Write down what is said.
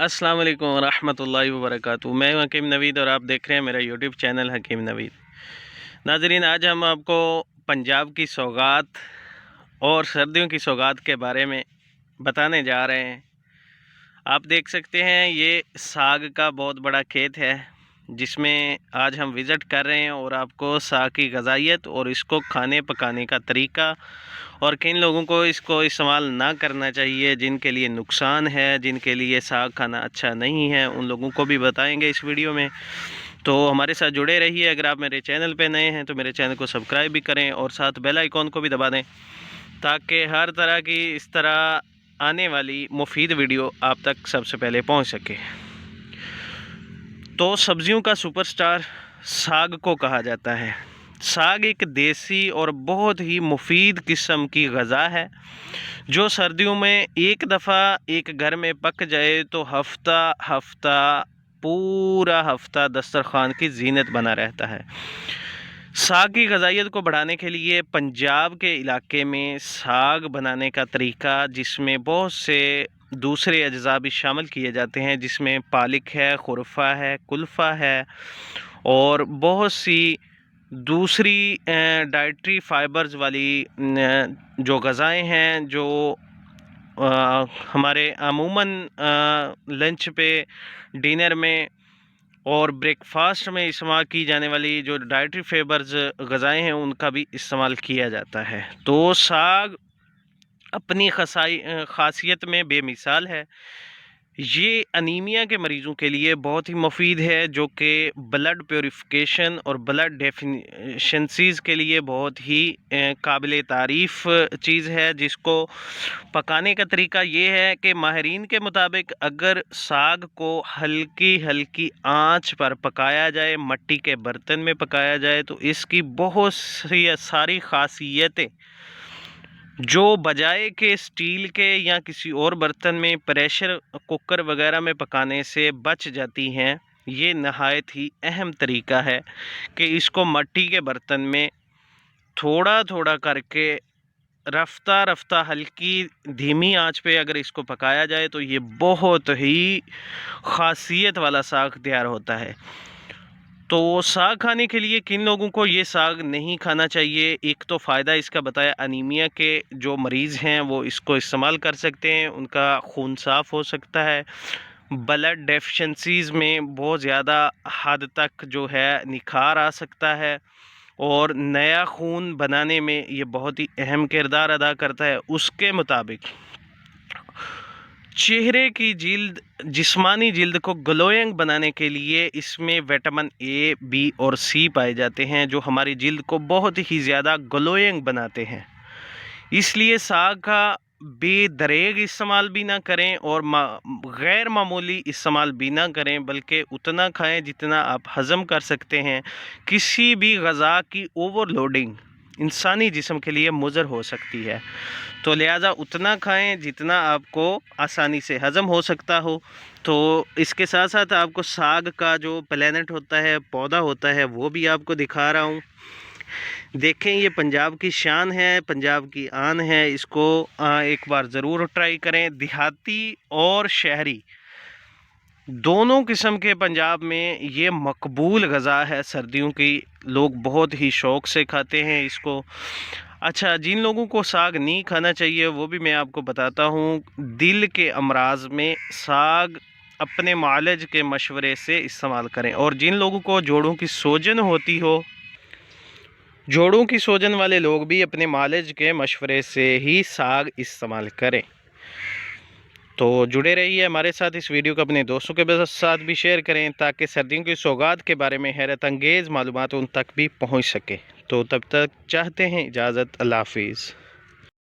अस्सलाम वालेकुम रहमतुल्लाहि व बरकातुहू। मैं हूं हकीम नवीद और आप देख रहे हैं मेरा यूट्यूब चैनल हकीम नवीद। नाजरीन, आज हम आपको पंजाब की सौगात और सर्दियों की सौगात के बारे में बताने जा रहे हैं। आप देख सकते हैं ये साग का बहुत बड़ा खेत है जिसमें आज हम विज़िट कर रहे हैं और आपको साग की ग़िज़ाइयत और इसको खाने पकाने का तरीका और किन लोगों को इसको इस्तेमाल ना करना चाहिए, जिनके लिए नुकसान है, जिनके लिए साग खाना अच्छा नहीं है, उन लोगों को भी बताएंगे इस वीडियो में। तो हमारे साथ जुड़े रहिए। अगर आप मेरे चैनल पे नए हैं तो मेरे चैनल को सब्सक्राइब भी करें और साथ बेल आइकॉन को भी दबा दें ताकि हर तरह की इस तरह आने वाली मुफीद वीडियो आप तक सबसे पहले पहुंच सके। तो सब्जियों का सुपरस्टार साग को कहा जाता है। साग एक देसी और बहुत ही मुफीद किस्म की ग़िज़ा है जो सर्दियों में एक दफ़ा एक घर में पक जाए तो पूरा हफ्ता दस्तरखान की जीनत बना रहता है। साग की ग़िज़ाइयत को बढ़ाने के लिए पंजाब के इलाके में साग बनाने का तरीका, जिसमें बहुत से दूसरे अज्ज़ा भी शामिल किए जाते हैं, जिसमें पालक है, खुरफा है, कुल्फ़ा है और बहुत सी दूसरी डाइटरी फाइबर्स वाली जो ग़िज़ाएँ हैं जो हमारे अमूमन लंच पे, डिनर में और ब्रेकफास्ट में इस्तेमाल की जाने वाली जो डाइटरी फाइबर्स ग़िज़ाएँ हैं उनका भी इस्तेमाल किया जाता है। तो साग अपनी ख़ासियत में बेमिसाल है। ये अनीमिया के मरीज़ों के लिए बहुत ही मुफीद है, जो कि ब्लड प्योरीफिकेशन और ब्लड डेफिशिएंसीज़ के लिए बहुत ही काबिल तारीफ़ चीज़ है। जिसको पकाने का तरीका ये है कि माहिरीन के मुताबिक अगर साग को हल्की हल्की आंच पर पकाया जाए, मट्टी के बर्तन में पकाया जाए, तो इसकी बहुत सी सारी ख़ासियतें जो बजाय के स्टील के या किसी और बर्तन में प्रेशर कुकर वगैरह में पकाने से बच जाती हैं। ये नहायत ही अहम तरीका है कि इसको मट्टी के बर्तन में थोड़ा थोड़ा करके रफ्ता रफ्ता हल्की धीमी आंच पे अगर इसको पकाया जाए तो ये बहुत ही ख़ासियत वाला साग तैयार होता है। तो साग खाने के लिए किन लोगों को ये साग नहीं खाना चाहिए? एक तो फ़ायदा इसका बताया, अनीमिया के जो मरीज़ हैं वो इसको इस्तेमाल कर सकते हैं, उनका खून साफ़ हो सकता है। ब्लड डेफिशिएंसीज़ में बहुत ज़्यादा हद तक जो है निखार आ सकता है और नया खून बनाने में ये बहुत ही अहम किरदार अदा करता है। उसके मुताबिक चेहरे की जिल्द, जिस्मानी जिल्द को ग्लोइंग बनाने के लिए इसमें विटामिन ए, बी और सी पाए जाते हैं, जो हमारी जिल्द को बहुत ही ज़्यादा ग्लोइंग बनाते हैं। इसलिए साग का बेदरेग इस्तेमाल भी ना करें और गैर मामूली इस्तेमाल भी ना करें, बल्कि उतना खाएं जितना आप हज़म कर सकते हैं। किसी भी ग़िज़ा की ओवरलोडिंग इंसानी जिस्म के लिए मुज़र हो सकती है, तो लिहाजा उतना खाएं जितना आपको आसानी से हज़म हो सकता हो। तो इसके साथ साथ आपको साग का जो प्लैनेट होता है, पौधा होता है, वो भी आपको दिखा रहा हूँ। देखें, ये पंजाब की शान है, पंजाब की आन है। इसको एक बार ज़रूर ट्राई करें। देहाती और शहरी दोनों किस्म के पंजाब में ये मकबूल ग़िज़ा है। सर्दियों की लोग बहुत ही शौक़ से खाते हैं इसको। अच्छा, जिन लोगों को साग नहीं खाना चाहिए वो भी मैं आपको बताता हूँ। दिल के अमराज में साग अपने मालिज के मशवरे से इस्तेमाल करें, और जिन लोगों को जोड़ों की सूजन होती हो, जोड़ों की सूजन वाले लोग भी अपने मालिज के मशवरे से ही साग इस्तेमाल करें। तो जुड़े रहिए हमारे साथ। इस वीडियो को अपने दोस्तों के साथ भी शेयर करें ताकि सर्दियों की सौगात के बारे में हैरत अंगेज़ मालूमात उन तक भी पहुंच सके। तो तब तक चाहते हैं इजाज़त। अल्लाह हाफिज़।